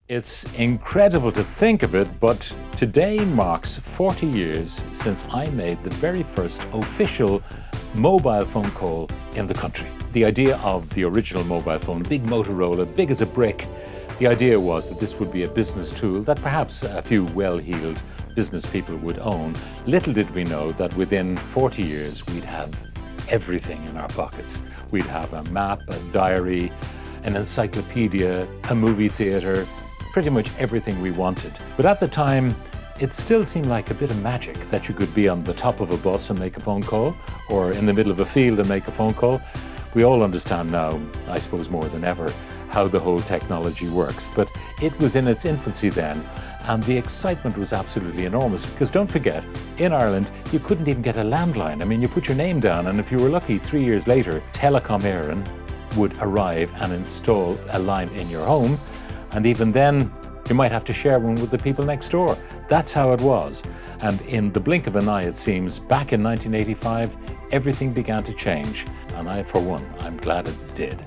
It's incredible to think of it, but today marks 40 years since I made the very first official mobile phone call in the country. The idea of the original mobile phone, big Motorola, big as a brick, the idea was that this would be a business tool that perhaps a few well-heeled business people would own. Little did we know that within 40 years we'd have everything in our pockets. We'd have a map, a diary, an encyclopedia, a movie theatre, pretty much everything we wanted. But at the time, it still seemed like a bit of magic that you could be on the top of a bus and make a phone call, or in the middle of a field and make a phone call. We all understand now, I suppose more than ever, how the whole technology works. But it was in its infancy then, and the excitement was absolutely enormous, because don't forget, in Ireland, you couldn't even get a landline. I mean, you put your name down, and if you were lucky, 3 years later, Telecom Éireann would arrive and install a line in your home, and even then, you might have to share one with the people next door. That's how it was. And in the blink of an eye, it seems, back in 1985, everything began to change. And I, for one, I'm glad it did.